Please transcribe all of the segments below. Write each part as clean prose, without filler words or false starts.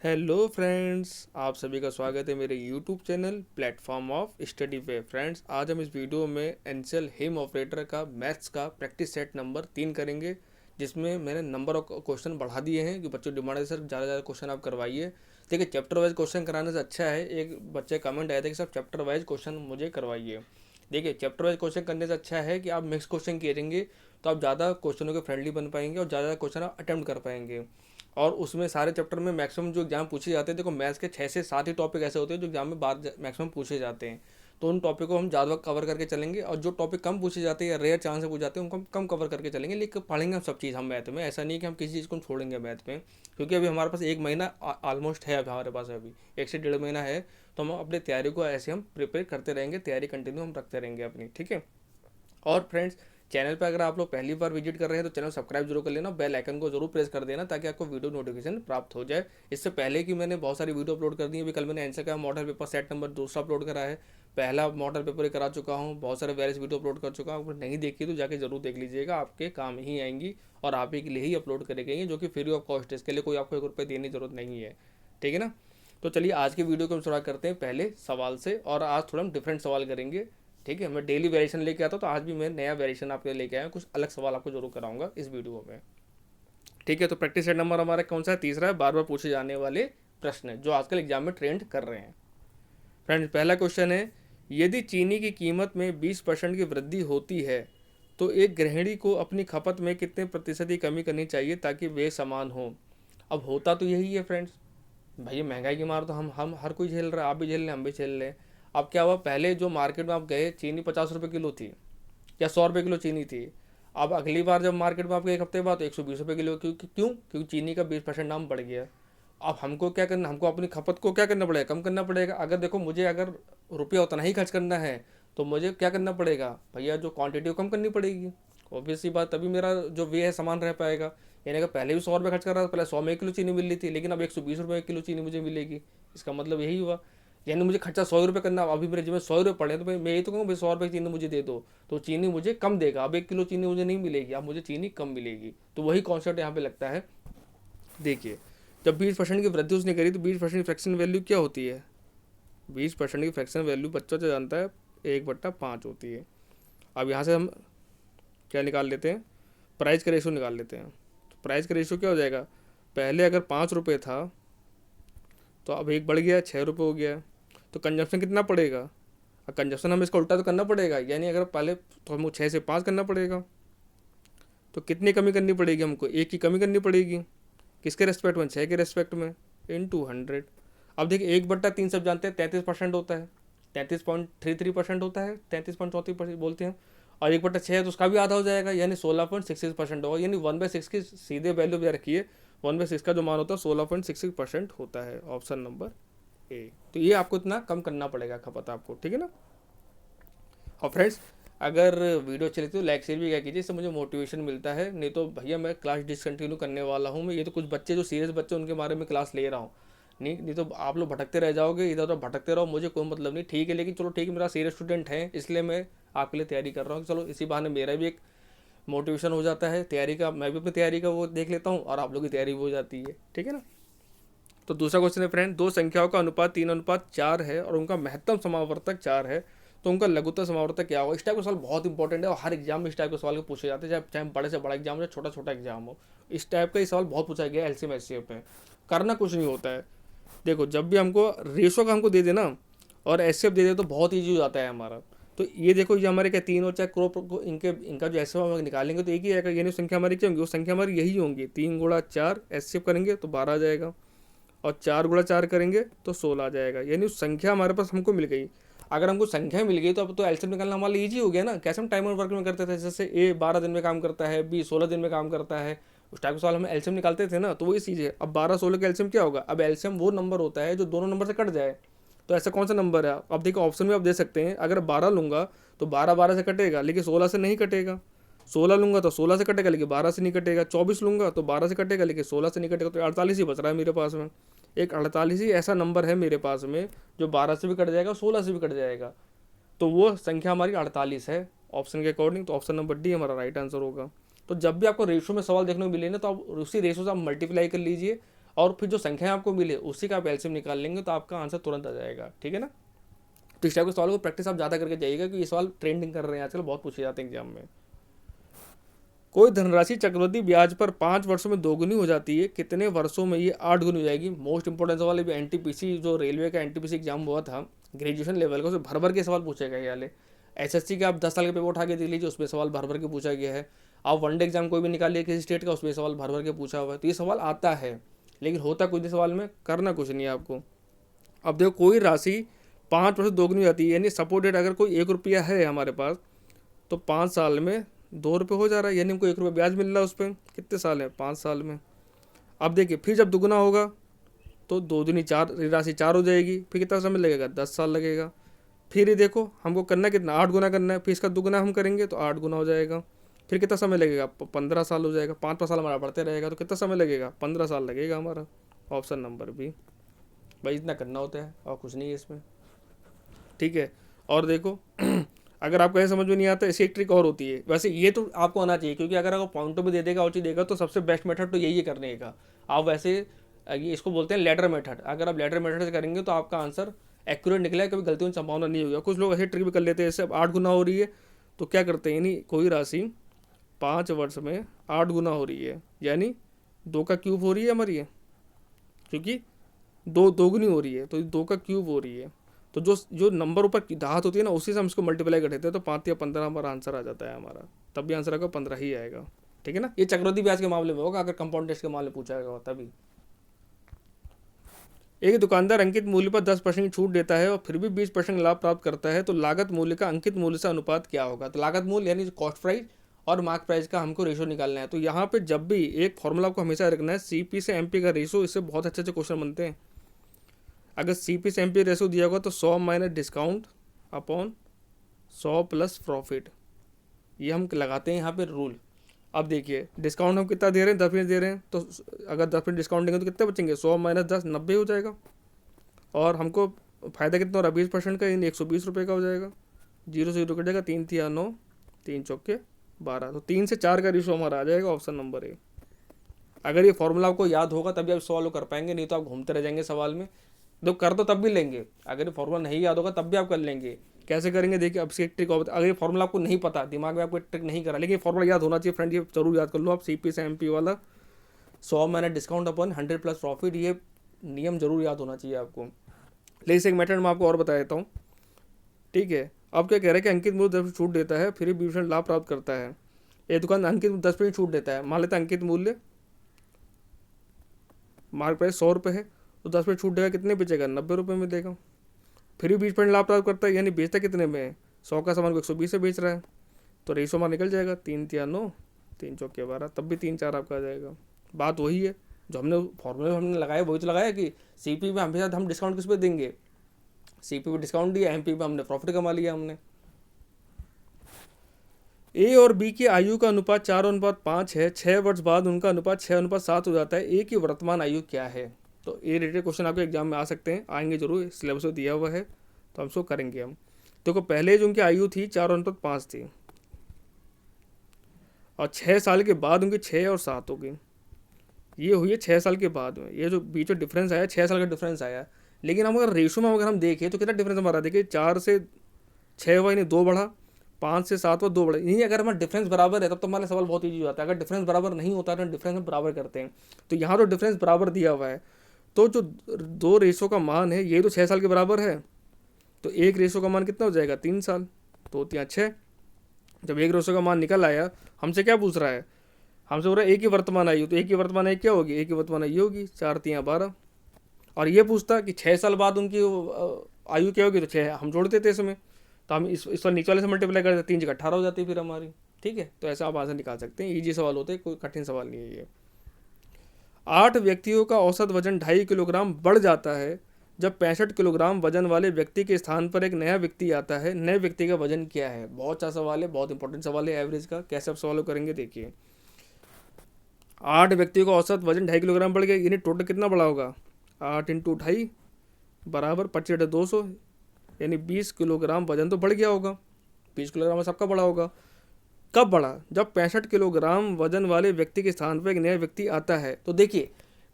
Hello friends, आप सभी का स्वागत है मेरे YouTube channel platform of study पे। फ्रेंड्स, आज हम इस वीडियो में एनसेल हिम ऑपरेटर का मैथ्स का प्रैक्टिस सेट नंबर 3 करेंगे, जिसमें मैंने नंबर ऑफ क्वेश्चन बढ़ा दिए हैं कि बच्चों डिमांड है सर ज़्यादा ज़्यादा क्वेश्चन आप करवाइए। देखिए, चैप्टर वाइज क्वेश्चन कराने से अच्छा है। एक बच्चे कमेंट आया था कि सर चैप्टर वाइज क्वेश्चन मुझे करवाइए। देखिए, चैप्टर वाइज क्वेश्चन करने से अच्छा है कि आप मिक्स क्वेश्चन करेंगे तो आप ज़्यादा क्वेश्चनों के फ्रेंडली बन पाएंगे और ज़्यादा क्वेश्चन आप अटेम्प्ट कर पाएंगे। और उसमें सारे चैप्टर में मैक्सिमम जो एग्जाम पूछे जाते हैं, देखो मैथ्स के 6 से 7 ही टॉपिक ऐसे होते हैं जो एग्जाम में बार मैक्सिमम पूछे जाते हैं। तो उन टॉपिक को हम ज़्यादा कवर करके चलेंगे, और जो टॉपिक कम पूछे जाते हैं या रेयर चांस से पूछ जाते हैं उनको हम कम कवर करके चलेंगे। लेकिन पढ़ेंगे हम सब चीज़ हम मैथ में, ऐसा नहीं कि हम किसी चीज़ को छोड़ेंगे मैथ में। क्योंकि अभी हमारे पास 1 महीना ऑलमोस्ट है, अभी हमारे पास अभी 1 से 1.5 महीना है। तो हम अपनी तैयारी को ऐसे हम प्रिपेयर करते रहेंगे, तैयारी कंटिन्यू हम रखते रहेंगे अपनी, ठीक है। और फ्रेंड्स, चैनल पर अगर आप लोग पहली बार विजिट कर रहे हैं तो चैनल सब्सक्राइब जरूर कर लेना, बेल आइकन को जरूर प्रेस कर देना ताकि आपको वीडियो नोटिफिकेशन प्राप्त हो जाए। इससे पहले कि मैंने बहुत सारी वीडियो अपलोड कर दी है। अभी कल मैंने आंसर का model paper set number 2 upload करा है। पहला मॉडल पेपर ही करा चुका हूँ, बहुत सारे वेरियस वीडियो अपलोड कर चुका हूँ। अगर नहीं देखी तो जाके जरूर देख लीजिएगा, आपके काम ही आएंगी और आप ही के लिए ही अपलोड करे गई हैं, जो कि फ्री ऑफ कॉस्ट है। इसके लिए कोई आपको 1 रुपये देने की जरूरत नहीं है, ठीक है ना। तो चलिए आज की वीडियो को हम शुरुआत करते हैं पहले सवाल से, और आज थोड़ा हम डिफरेंट सवाल करेंगे, ठीक है। मैं डेली वेरिएशन लेके आता हूँ, तो आज भी मैं नया वेरिएशन आपके लिए लेके आया हूँ। कुछ अलग सवाल आपको जरूर कराऊंगा इस वीडियो में, ठीक है। तो प्रैक्टिस सेट नंबर हमारा कौन सा है? तीसरा है। बार बार पूछे जाने वाले प्रश्न है जो आजकल एग्जाम में ट्रेंड कर रहे हैं। फ्रेंड्स, पहला क्वेश्चन है, यदि चीनी की कीमत में 20% की वृद्धि होती है तो एक गृहिणी को अपनी खपत में कितने प्रतिशत की कमी करनी चाहिए ताकि वे समान हो। अब होता तो यही है फ्रेंड्स, भैया महंगाई की मार तो हम हर कोई झेल रहा है, आप भी झेल रहे हैं, हम भी झेल रहे हैं। अब क्या हुआ, पहले जो मार्केट में आप गए चीनी 50 रुपये किलो थी या 100 रुपये किलो चीनी थी। अब अगली बार जब मार्केट में आप गए 1 हफ्ते बाद तो 120 रुपये किलो। क्योंकि चीनी का 20% दाम बढ़ गया। अब हमको क्या करना, हमको अपनी खपत को क्या करना पड़ेगा, कम करना पड़ेगा। अगर देखो मुझे अगर रुपया उतना ही खर्च करना है तो मुझे क्या करना पड़ेगा भैया, जो क्वांटिटी कम करनी पड़ेगी। ऑब्वियस सी बात, तभी मेरा जो वे है समान रह पाएगा। यानी अगर पहले भी 100 रुपये खर्च कर रहा था, पहले 100 में 1 किलो चीनी मिल रही थी, लेकिन अब 120 रुपये किलो चीनी मुझे मिलेगी। इसका मतलब यही हुआ, यानी मुझे खर्चा 100 रुपये करना। अभी मेरे जिम्मे 100 रुपये पड़े तो मैं यही तो कहूँ भाई 100 रुपये की चीनी मुझे दे दो, तो चीनी मुझे कम देगा। अब 1 किलो चीनी मुझे नहीं मिलेगी, अब मुझे चीनी कम मिलेगी। तो वही कॉन्सेप्ट यहाँ पे लगता है। देखिए, जब 20% की वृद्धि उसने करी तो 20% की फ्रैक्शन वैल्यू क्या होती है? 20% की फ्रैक्शन वैल्यू बच्चा जो जानता है 1/5 होती है। अब यहाँ से हम क्या निकाल लेते हैं, प्राइस का रेशो निकाल लेते हैं। तो प्राइस का रेशो क्या हो जाएगा, पहले अगर 5 रुपये था तो अब एक बढ़ गया 6 रुपये हो गया। तो कंजप्शन कितना पड़ेगा, अब कंजप्शन हमें इसका उल्टा तो करना पड़ेगा, यानी अगर पहले तो हमको 6 से 5 करना पड़ेगा। तो कितनी कमी करनी पड़ेगी, हमको 1 की कमी करनी पड़ेगी। किसके रेस्पेक्ट में, 6 के रेस्पेक्ट में, इन 100। अब देखिए 1/3 सब जानते हैं 33% होता है, 33.33% होता है, 33.34% बोलते हैं। और 1/6 है तो उसका भी आधा हो जाएगा, यानी 16.66% होगा। यानी 1/6 की सीधे वैल्यू भी रखिए, 1/6 का जो मान होता है 16.66% होता है। Option number A. तो ये आपको इतना कम करना पड़ेगा खपत आपको, ठीक है ना। और फ्रेंड्स, अगर वीडियो अच्छी लगती है तो लाइक शेयर भी क्या कीजिए, इससे मुझे मोटिवेशन मिलता है। नहीं तो भैया मैं क्लास डिसकंटिन्यू करने वाला हूँ। मैं ये तो कुछ बच्चे जो सीरियस बच्चे उनके बारे में क्लास ले रहा हूँ। नहीं तो आप लोग भटकते रह जाओगे, इधर उधर भटकते रहो, मुझे कोई मतलब नहीं, ठीक है। लेकिन चलो ठीक है, मेरा सीरियस स्टूडेंट है इसलिए मैं आपके लिए तैयारी कर रहा हूँ। चलो इसी बहाने मेरा भी एक मोटिवेशन हो जाता है तैयारी का, मैं भी अपनी तैयारी का वो देख लेता हूँ और आप लोग की तैयारी भी हो जाती है, ठीक है ना। तो दूसरा क्वेश्चन है फ्रेंड, दो संख्याओं का अनुपात 3:4 है और उनका महत्तम समावर्तक 4 है, तो उनका लघुत्तम समावर्तक क्या होगा। इस टाइप का सवाल बहुत इंपॉर्टेंट है और हर एग्जाम में इस टाइप के सवाल पूछे जाते हैं, चाहे चाहे बड़े से बड़ा एग्जाम हो, चाहे छोटा छोटा एग्जाम हो। इस टाइप का ये सवाल बहुत पूछा गया है एलसीएम एचसीएफ में। करना कुछ नहीं होता है। देखो, जब भी हमको रेशो का हमको दे देना और एचसीएफ दे दे तो बहुत ईजी हो जाता है हमारा। तो ये देखो, ये हमारे क्या 3 और 4 क्रॉप को इनका जो एचसीएफ हम निकालेंगे तो एक ही आएगा, यानी संख्या हमारी क्या होंगी, वो संख्या हमारी यही होंगी। 3 × 4 एचसीएफ करेंगे तो 12 आ जाएगा, और 4 × 4 करेंगे तो 16 आ जाएगा। यानी उस संख्या हमारे पास हमको मिल गई। अगर हमको संख्या मिल गई तो अब तो एलसीएम निकालना हमारे लिए ईजी हो गया ना। कैसे हम टाइम और वर्क में करते थे, जैसे ए 12 दिन में काम करता है, बी 16 दिन में काम करता है, उस टाइप के सवाल हम एलसीएम निकालते थे ना। तो वही चीज़ है। अब 12 16 का एलसीएम क्या होगा, अब एलसीएम वो नंबर होता है जो दोनों नंबर से कट जाए। तो ऐसा कौन सा नंबर है, अब देखो ऑप्शन में आप दे सकते हैं। अगर 12 लूँगा तो 12 12 से कटेगा लेकिन 16 से नहीं कटेगा। 16 लूँगा तो 16 से कटेगा लेकिन 12 से नहीं कटेगा। 24 लूँगा तो 12 से कटेगा लेकिन 16 से नहीं कटेगा। तो 48 ही बच रहा है मेरे पास में। एक 48 ही ऐसा नंबर है मेरे पास में जो 12 से भी कट जाएगा, 16 से भी कट जाएगा। तो वो संख्या हमारी 48 है ऑप्शन के अकॉर्डिंग। तो ऑप्शन नंबर डी हमारा राइट आंसर होगा। तो जब भी आपको रेशो में सवाल देखने को मिले ना, तो आप उसी रेशो से आप मल्टीप्लाई कर लीजिए और फिर जो संख्या आपको मिले उसी का आप एलसीएम निकाल लेंगे तो आपका आंसर तुरंत आ जाएगा। ठीक है ना। तो इस टाइप के सवाल को प्रैक्टिस आप ज़्यादा करके जाइएगा क्योंकि ये सवाल ट्रेंडिंग कर रहे हैं आजकल, बहुत पूछे जाते हैं एग्जाम में। कोई धनराशि चक्रवृद्धि ब्याज पर 5 वर्षों में दोगुनी हो जाती है, कितने वर्षों में ये 8 गुनी हो जाएगी। मोस्ट इंपॉर्टेंट सवाल है। एनटीपीसी जो रेलवे का एनटीपीसी एग्जाम हुआ था ग्रेजुएशन लेवल का, उसमें भर भर के सवाल पूछे गए वाले। एसएससी के आप 10 साल के पेपर उठा के देख लीजिए, उसमें सवाल भर भर के पूछा गया है। आप वनडे एग्जाम कोई भी निकालिए किसी स्टेट का, उसमें सवाल भर भर के पूछा हुआ है। तो ये सवाल आता है, लेकिन होता कुछ नहीं सवाल में, करना कुछ नहीं है आपको। अब देखो कोई राशि 5 वर्ष दोगुनी हो जाती है, यानी सपोर्टेड अगर कोई 1 रुपया है हमारे पास तो 5 साल में 2 रुपये हो जा रहा है, यानी हमको 1 रुपये ब्याज मिल रहा है उस पर। कितने साल है? 5 साल में। अब देखिए फिर जब दुगुना होगा तो 2 दूनी 4, राशि 4 हो जाएगी। फिर कितना समय लगेगा? 10 साल लगेगा। फिर ये देखो हमको करना कितना? 8 गुना करना है। फिर इसका दुगुना हम करेंगे तो 8 गुना हो जाएगा। फिर कितना समय लगेगा? 15 साल हो जाएगा। 5 साल हमारा बढ़ते रहेगा तो कितना समय लगेगा? 15 साल लगेगा हमारा। Option number B. भाई इतना करना होता है और कुछ नहीं है इसमें। ठीक है। और देखो अगर आपको ऐसा समझ में नहीं आता, इसकी एक ट्रिक और होती है। वैसे ये तो आपको आना चाहिए क्योंकि अगर आपको पॉइंटों में दे देगा और चीज़ देगा तो सबसे बेस्ट मेथड तो यही है करने का। आप वैसे ये इसको बोलते हैं लेटर मेथड। अगर आप लेटर मेथड से करेंगे तो आपका आंसर एक्यूरेट निकलेगा, कभी गलतियों की संभावना नहीं होगी। कुछ लोग ऐसे ट्रिक भी कर लेते हैं, जैसे अब 8 गुना हो रही है तो क्या करते हैं, यानी कोई राशि 5 वर्ष में 8 गुना हो रही है, यानी 2 का क्यूब हो रही है हमारी, क्योंकि 2 दोगुनी हो रही है तो 2 का क्यूब हो रही है। तो जो जो नंबर ऊपर की धात होती है ना, उसी से हम इसको मल्टीप्लाई कर देते हैं तो 5 या 15 हमारा आंसर आ जाता है हमारा। तब भी आंसर आएगा 15 ही आएगा। ठीक है ना। ये चक्रवृद्धि ब्याज के मामले में होगा, अगर कंपाउंड टेस्ट के मामले पूछा गया तभी। एक दुकानदार अंकित मूल्य पर 10% की छूट देता है और फिर भी 20% लाभ प्राप्त करता है, तो लागत मूल्य का अंकित मूल्य से अनुपात क्या होगा। तो लागत मूल्य यानी कॉस्ट प्राइस और मार्क प्राइस का हमको रेशो निकालना है। तो यहाँ पे जब भी एक फॉर्मूला आपको हमेशा रखना है, सीपी से एमपी का रेशो। इससे बहुत अच्छे अच्छे क्वेश्चन बनते हैं। अगर सीपी से एमपी रेशो दिया होगा तो 100 minus discount upon 100 plus profit, ये हम लगाते हैं यहाँ पे रूल। अब देखिए डिस्काउंट हम कितना दे रहे हैं? 10% दे रहे हैं, तो अगर 10% डिस्काउंट देंगे तो कितने बचेंगे? 100 माइनस 10 90 हो जाएगा। और हमको फ़ायदा कितना हो रहा है? 20% का, यानी 120 रुपये का हो जाएगा। 0 से 0 कट जाएगा, 3 3 9, 3 चौके 12, तो 3 से 4 का रेशो हमारा आ जाएगा। Option number A. अगर ये फॉर्मूला आपको याद होगा तभी आप सवाल कर पाएंगे, नहीं तो आप घूमते रह जाएंगे सवाल में। तो कर तो तब भी लेंगे, अगर ये फॉर्मूला नहीं याद होगा तब भी आप कर लेंगे। कैसे करेंगे देखिए, अब इसकी एक ट्रिक और, अगर ये फॉर्मूला आपको नहीं पता, दिमाग में आपको ट्रिक नहीं करा, लेकिन ये फॉर्मूला याद होना चाहिए फ्रेंड, ये जरूर याद कर लो आप। सीपी से एमपी वाला 100 minus discount upon 100 plus profit, ये नियम जरूर याद होना चाहिए आपको। लेकिन इस एक मेथड में आपको और बता देता हूँ। ठीक है। अब क्या कह रहा है कि अंकित मूल्य 10% छूट देता है फिर भी 20% लाभ प्राप्त करता है। ये दुकान अंकित 10% छूट देता है। मान लेते हैं अंकित मूल्य मार्क प्राइस 100 रुपये है, तो 10% छूट देगा, कितने बेचेगा? 90 रुपये में देगा। फिर भी 20% लाभ प्राप्त करता है, यानी बेचता कितने में? 100 का सामान को 120 से बेच रहा है, तो रेशो हमारा निकल जाएगा 3 3 9, 3 चौके 12, तब भी 3 4 आपका आ जाएगा। बात वही है जो हमने फॉर्मूले में हमने लगाया, वही तो लगाया कि सीपी में हमेशा हम डिस्काउंट किस पे देंगे? सीपी पे डिस्काउंट दिया, एमपी पे हमने प्रॉफिट कमा लिया हमने। ए और बी की आयु का अनुपात 4:5 है। 6 वर्ष बाद उनका अनुपात 6:7 हो जाता है। ए की वर्तमान आयु क्या है? तो ए रिलेटेड क्वेश्चन आपके एग्जाम में आ सकते हैं, आएंगे जरूर, सिलेबस में दिया हुआ है तो हम उसको करेंगे हम। देखो पहले जो उनकी आयु थी 4:5 थी, और 6 साल के बाद उनकी 6 और 7 हो गई। ये हुई है 6 साल के बाद में, ये जो बीच में डिफरेंस आया 6 साल का डिफरेंस आया। लेकिन हम अगर रेशो में अगर हम देखें तो कितना डिफरेंस हमारा, देखिए 4 से 6 हुआ यानी 2 बढ़ा, 5 से 7 हुआ 2 बढ़ा। यही अगर हमारा डिफरेंस बराबर है तब तो हमारा सवाल बहुत ईजी हो जाता है। अगर डिफरेंस बराबर नहीं होता है तो डिफरेंस हम बराबर करते हैं, तो यहाँ तो डिफरेंस बराबर दिया हुआ है, तो जो 2 रेशो का मान है ये तो 6 साल के बराबर है, तो एक रेशो का मान कितना हो जाएगा? 3 साल, तो होती है 6। जब एक रेशो का मान निकल आया, हमसे क्या पूछ रहा है? हमसे बोल रहा है एक ही वर्तमान आयु, तो एक ही वर्तमान आयु क्या होगी? एक ही वर्तमान आयु होगी 4 3 12। और ये पूछता कि 6 साल बाद उनकी आयु क्या होगी, तो 6 हम जोड़ देते इसमें, तो हम इस पर नीचे वाले से मल्टीप्लाई कर देते, 3 जगह 18 हो जाती है फिर हमारी। ठीक है। तो ऐसा आप आंसर निकाल सकते हैं, ईजी सवाल होते हैं, कोई कठिन सवाल नहीं है ये। 8 व्यक्तियों का औसत वजन 2.5 किलोग्राम बढ़ जाता है जब 65 किलोग्राम वजन वाले व्यक्ति के स्थान पर एक नया व्यक्ति आता है। नए व्यक्ति का वजन क्या है? बहुत अच्छा सवाल है, बहुत इंपॉर्टेंट सवाल है एवरेज का। कैसे आप सवाल करेंगे देखिए, 8 व्यक्तियों का औसत वजन 2.5 किलोग्राम बढ़ गया, यानी टोटल कितना बढ़ा होगा? 8 × 2.5 बराबर 25 × 200, यानी 20 किलोग्राम वजन तो बढ़ गया होगा। 20 किलोग्राम सबका बढ़ा होगा। कब बढ़ा? जब 65 किलोग्राम वजन वाले व्यक्ति के स्थान पर एक नया व्यक्ति आता है। तो देखिए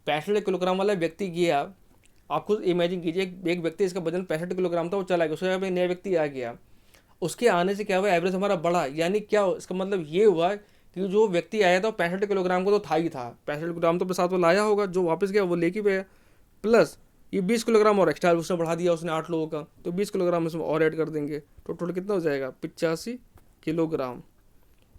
65 किलोग्राम वाला व्यक्ति गया, आप खुद इमेजिन कीजिए, एक व्यक्ति इसका वजन 65 किलोग्राम था, वो चला गया, उसके जगह पे नया व्यक्ति आ गया, उसके आने से क्या हुआ, एवरेज हमारा बढ़ा। यानी क्या इसका मतलब ये हुआ कि जो व्यक्ति आया था 65 किलोग्राम को तो था ही था, 65 किलोग्राम तो अपने साथ वो लाया होगा, जो वापस गया वो लेके गया, प्लस ये 20 किलोग्राम और एक्स्ट्रा उसने बढ़ा दिया उसने 8 लोगों का, तो 20 किलोग्राम इसमें और ऐड कर देंगे, तो टोटल कितना हो जाएगा 85 किलोग्राम।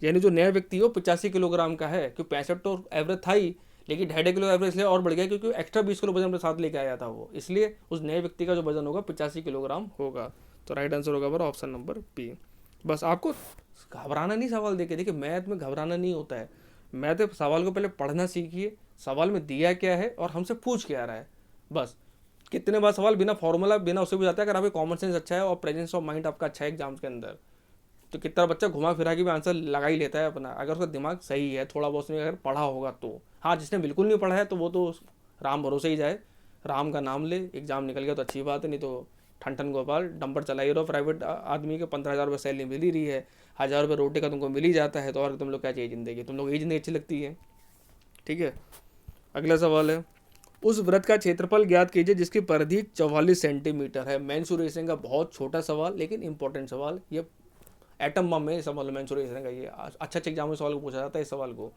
यानी जो नया व्यक्ति हो 85 किलोग्राम का है, क्योंकि 65 तो एवरेज था ही, लेकिन 2.5 किलो एवरेज इसलिए और बढ़ गया क्योंकि एक्स्ट्रा 20 किलो वजन अपने साथ लेके आया था वो, इसलिए उस नए व्यक्ति का जो वजन होगा 85 किलोग्राम होगा। तो राइट आंसर होगा हमारा ऑप्शन नंबर बी। बस आपको घबराना नहीं सवाल देके, देखिए मैथ में घबराना नहीं होता है, मैथ सवाल को पहले पढ़ना सीखिए, सवाल में दिया क्या है और हमसे पूछ क्या रहा है। बस कितने बार सवाल बिना फॉर्मूला बिना उससे भी जाता है, अगर आपका कॉमन सेंस अच्छा है और प्रेजेंस ऑफ माइंड आपका अच्छा है एग्जाम्स के अंदर, तो कितना बच्चा घुमा फिरा के भी आंसर लगा ही लेता है अपना, अगर उसका दिमाग सही है, थोड़ा बहुत उसने अगर पढ़ा होगा तो। हाँ, जिसने बिल्कुल नहीं पढ़ा है तो वो तो राम भरोसे ही जाए, राम का नाम ले, एग्जाम निकल गया तो अच्छी बात है, नहीं तो ठन ठन गोपाल डंपर चला ही रहो। प्राइवेट आदमी के 15,000 रुपये सैलरी मिल ही रही है, 1,000 रुपये रोटी का तुमको मिल ही जाता है, तो और तुम लोग क्या चाहिए ज़िंदगी, तुम लोग यही ज़िंदगी अच्छी लगती है। ठीक है, अगला सवाल है, उस वृत्त का क्षेत्रफल ज्ञात कीजिए जिसकी परिधि 44 सेंटीमीटर है। मेंसुरेशन का बहुत छोटा सवाल लेकिन इंपॉर्टेंट सवाल, ये एटम बम में सवाल मेंसुरेशन का, ये अच्छा एग्जाम में सवाल को पूछा जाता है इस सवाल को।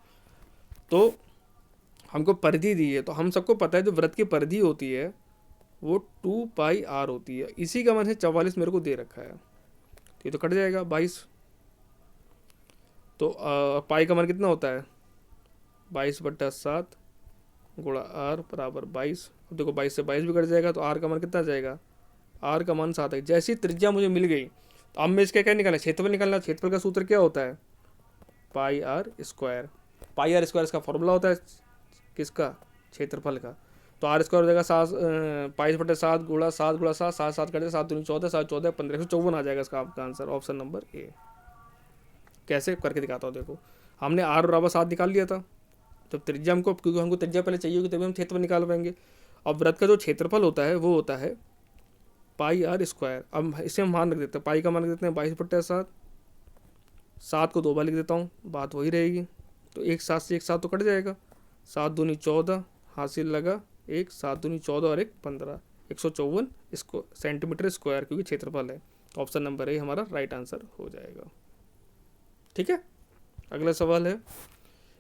तो हमको परिधि दी है, तो हम सबको पता है जो वृत्त की परिधि होती है वो 2πr होती है, इसी का मान है 44 मेरे को दे रखा है, तो ये तो कट जाएगा 22, तो पाई का मान कितना होता है 22/7 गुणा r बराबर 22। अब देखो 22 से 22 भी कट जाएगा, तो r का मान कितना जाएगा, r का मान 7 है। जैसी त्रिज्या मुझे मिल गई, तो अब मैं इसका क्या निकालना है, क्षेत्रफल निकालना। क्षेत्रफल का सूत्र क्या होता है πr²। πr² इसका फॉर्मूला होता है किसका, क्षेत्रफल का, तो r² हो जाएगा 22/7 गुणा 7 7 7 कटे 7 दूनी 14, 7 14 15, 154 आ जाएगा इसका आपका आंसर, ऑप्शन नंबर ए। कैसे करके दिखाता हूँ, देखो हमने r बराबर 7 निकाल लिया था, जब त्रिज्या हमको, क्योंकि हमको त्रिज्या पहले चाहिए होगी तभी हम क्षेत्रफल निकाल पाएंगे। अब वृत्त का जो क्षेत्रफल होता है वो होता है πr²। अब इसे हम मान रख देते हैं, पाई का मान रख देते हैं 22/7, 7 को 2 बार लिख देता हूँ, बात वही रहेगी, तो 1 7 से 1 7 तो कट जाएगा, 7 दूनी 14, हासिल लगा 1, 7 दूनी 14 और 1 15, 154 इसको सेंटीमीटर स्क्वायर, क्योंकि क्षेत्रफल है, तो ऑप्शन नंबर ए हमारा राइट आंसर हो जाएगा। ठीक है, अगला सवाल है,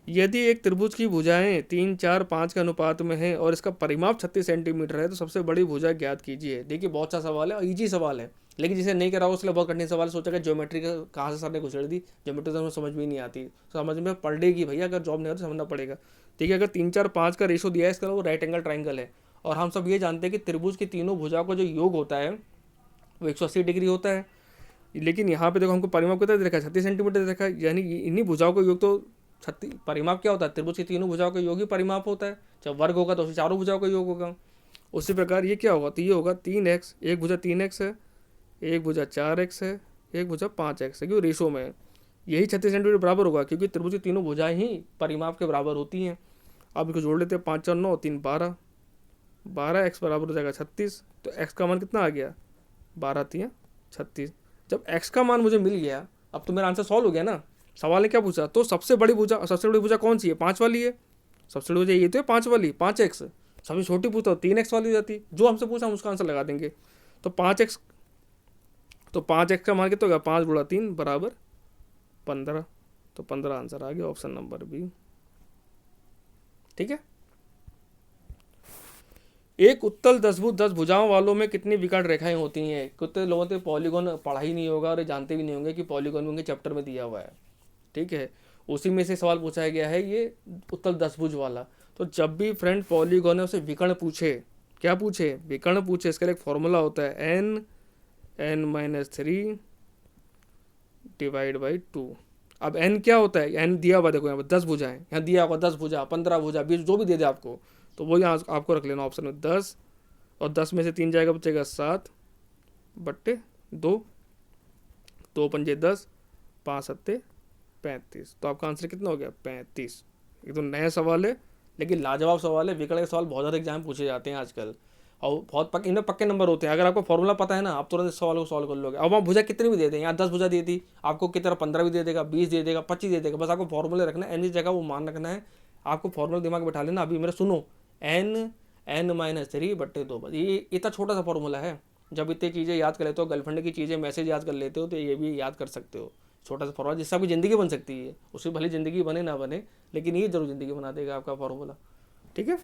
यदि एक त्रिभुज की भुजाएं 3 4 5 के अनुपात में है और इसका परिमाप 36 सेंटीमीटर है, तो सबसे बड़ी भुजा ज्ञात कीजिए। देखिए बहुत सा सवाल है और इजी सवाल है, लेकिन जिसे नहीं करा हो उसके लिए बहुत कठिन सवाल, सोचा कि ज्योमेट्री का कहाँ से सर ने घुसेड़ दी, ज्योमेट्री तो हमें समझ भी नहीं आती, समझ में पड़ेगी भैया, अगर जॉब नहीं हो तो समझना पड़ेगा। ठीक है, अगर 3 4 5 का रेशो दिया है इसका, वो राइट एंगल ट्राइंगल है, और हम सब ये जानते हैं कि त्रिभुज की तीनों भुजाओं का जो योग होता है वो 180 डिग्री होता है, लेकिन यहाँ पे देखो हमको परिमाप कितना दे रखा है 36 सेंटीमीटर दे रखा है, यानी इन्हीं भुजाओं का योग, तो 36 परिमाप क्या होता है, त्रिभुज की तीनों भुजाओं का योग ही परिमाप होता है, जब वर्ग होगा तो उसे चारों भुजाओं का योग होगा। उसी प्रकार ये क्या होगा, तो ये होगा 3x, एक भुजा 3x है, एक भुजा 4x है, एक भुजा 5x है, क्योंकि रेशो में यही 36 सेंटीमीटर बराबर होगा, क्योंकि त्रिभुज की तीनों भुजाएं ही परिमाप के बराबर होती हैं। अब इसको जोड़ लेते हैं, 5 4 9 3 12, 12x बराबर हो जाएगा 36, तो x का मान कितना आ गया 12 3 36। जब x का मान मुझे मिल गया, अब तो मेरा आंसर सॉल्व हो गया ना। सवाल ने क्या पूछा, तो सबसे बड़ी भुजा, सबसे बड़ी भुजा कौन सी है, 5 वाली है, सबसे बड़ी भुजा ये तो है 5 वाली, 5x। सबसे छोटी पूछता तो 3x वाली हो जाती, जो हमसे पूछा हम उसका आंसर लगा देंगे। तो 5x, तो 5x का मान कितना होगा, 5 गुणा 3 बराबर 15, तो 15 आंसर आ गया, ऑप्शन नंबर बी। ठीक है, एक उत्तल 10 भुजाओं वालों में कितनी विकर्ण रेखाएं होती हैं। कितने लोगों ने पॉलीगॉन पढ़ा ही नहीं होगा और जानते भी नहीं होंगे कि पॉलीगॉन उनके चैप्टर में दिया हुआ है। ठीक है, उसी में से सवाल पूछा गया है ये उत्तल 10 भुज वाला। तो जब भी फ्रेंड पॉलीगॉन है उसे विकर्ण पूछे, क्या पूछे, विकर्ण पूछे, इसका एक फॉर्मूला होता है n-3 डिवाइड बाई 2। अब n क्या होता है, n दिया हुआ, देखो यहाँ पर 10 भुजा है, यहाँ दिया हुआ 10 भुजा 15 भुजा 20 जो भी दे दे आपको, तो वो यहाँ आपको रख लेना ऑप्शन में 10, और 10 में से 3 जाएगा बचेगा 7/2, 2 पंजे 10, 5 7 35, तो आपका आंसर कितना हो गया 35। ये तो नया सवाल है लेकिन लाजवाब सवाल है, विकर्ण के सवाल बहुत ज़्यादा एग्जाम पूछे जाते हैं आजकल, और बहुत इनमें पक्के नंबर होते हैं। अगर आपको फॉर्मूला पता है ना, आप तुरंत इस सवाल को सॉल्व कर लोगे। अब आप भुजा कितनी भी दे दें, यहाँ 10 भुजा दी थी, आपको कितना 15 भी दे देगा, 20 दे देगा, 25 दे देगा, बस आपको फॉर्मूले रखना है, एनी जगह वो मान रखना है, आपको फॉर्मूला दिमाग में बैठा लेना। अभी मेरा सुनो, n-3/2। बस ये इतना छोटा सा फॉर्मूला है। जब इतनी चीज़ें याद कर लेते हो, गर्लफ्रेंड की चीज़ें मैसेज याद कर लेते हो, तो ये भी याद कर सकते हो। छोटा सा फॉर्मूला जिससे आपकी ज़िंदगी बन सकती है। उससे भले ज़िंदगी बने ना बने, लेकिन ये जरूर ज़िंदगी बना देगा आपका फॉर्मूला। ठीक है।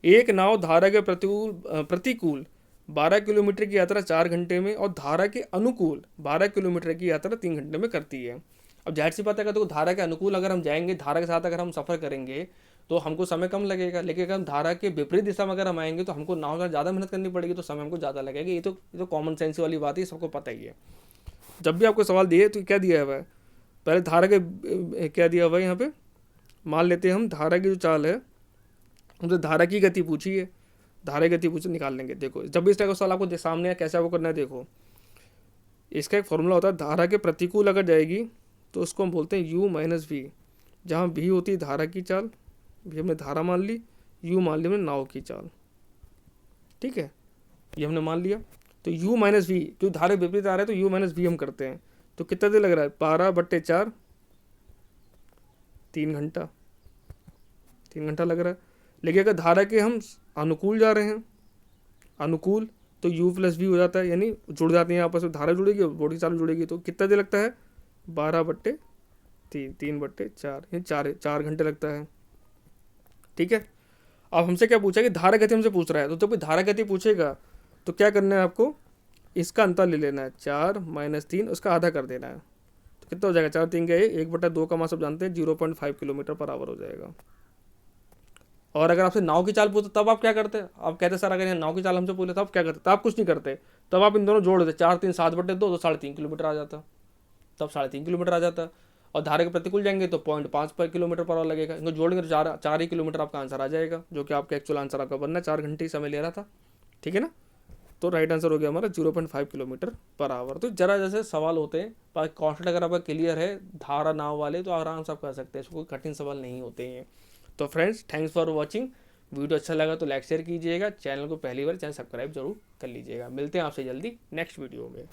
एक नाव धारा के प्रतिकूल 12 किलोमीटर की यात्रा 4 घंटे में और धारा के अनुकूल 12 किलोमीटर की यात्रा 3 घंटे में करती है। अब जाहिर सी बात है, तो धारा के अनुकूल अगर हम जाएंगे, धारा के साथ अगर हम सफ़र करेंगे तो हमको समय कम लगेगा, लेकिन अगर हम धारा के विपरीत दिशा में अगर हम आएंगे तो हमको नाव का ज़्यादा मेहनत करनी पड़ेगी, तो समय हमको ज़्यादा लगेगा। ये तो कॉमन सेंस वाली बात है, सबको पता ही है। जब भी आपको सवाल दिए तो क्या दिया हुआ है, पहले धारा के क्या दिया हुआ है यहाँ पे, मान लेते हैं हम धारा की जो चाल है, हमसे धारा की गति पूछी है, धारा की गति पूछे निकाल लेंगे। देखो जब भी इस टाइप का सवाल आपको सामने कैसे आपको करना है, देखो इसका एक फॉर्मूला होता है, धारा के प्रतिकूल अगर जाएगी तो उसको हम बोलते हैं u-v। जहाँ v होती है धारा की चाल, भी हमने धारा मान ली, u मान ली हमने नाव की चाल। ठीक है, ये हमने मान लिया। तो u-v, क्योंकि धारा विपरीत आ रहा है तो u-v हम करते हैं। तो कितना देर लग रहा है, 12/4, 3 घंटा, 3 घंटा लग रहा है। लेकिन अगर धारा के हम अनुकूल जा रहे हैं, अनुकूल, तो u+v हो जाता है, यानी जुड़ जाती हैं आपस में, धारा जुड़ेगी और बॉडी चाल जुड़ेगी। तो कितना देर लगता है, 12/3, 3/4, ये 4 घंटे लगता है। ठीक है। अब हमसे क्या पूछा कि धारा गति हमसे पूछ रहा है, तो जब कोई धारा गति पूछेगा तो क्या करना है आपको, इसका अंतर ले लेना है, 4 - 3, उसका आधा कर देना है। तो कितना हो जाएगा, 4 3 गए, 1/2 का मान सब जानते हैं, 0.5 किलोमीटर/आवर हो जाएगा। और अगर आपसे नाव की चाल पूछते तब आप क्या करते, आप कहते सर अगर नाव की चाल हमसे पूछे तब क्या करते, तब आप कुछ नहीं करते, तब आप इन दोनों जोड़ देते, 4 3 7/2, तो 3.5 किलोमीटर आ जाता, तब 3.5 किलोमीटर आ जाता। और धारा के प्रतिकूल जाएंगे तो 0.5 पर किलोमीटर/आवर लगेगा, इनको जोड़ेंगे तो 4 ही किलोमीटर आपका आंसर आ जाएगा, जो कि आपका एक्चुअल आंसर आपका बनना 4 घंटे ही समय ले रहा था। ठीक है ना। तो राइट आंसर हो गया हमारा 0.5 किलोमीटर/आवर। तो जरा जैसे सवाल होते हैं, पर कॉन्सेप्ट अगर आपका क्लियर है धारा नाव वाले, तो आराम से आप कर सकते हैं, इसको कोई कठिन सवाल नहीं होते हैं। तो friends, thanks for watching. Video अच्छा लगा तो लाइक शेयर कीजिएगा, चैनल को पहली बार चैनल सब्सक्राइब जरूर कर लीजिएगा। मिलते हैं आपसे जल्दी नेक्स्ट वीडियो में।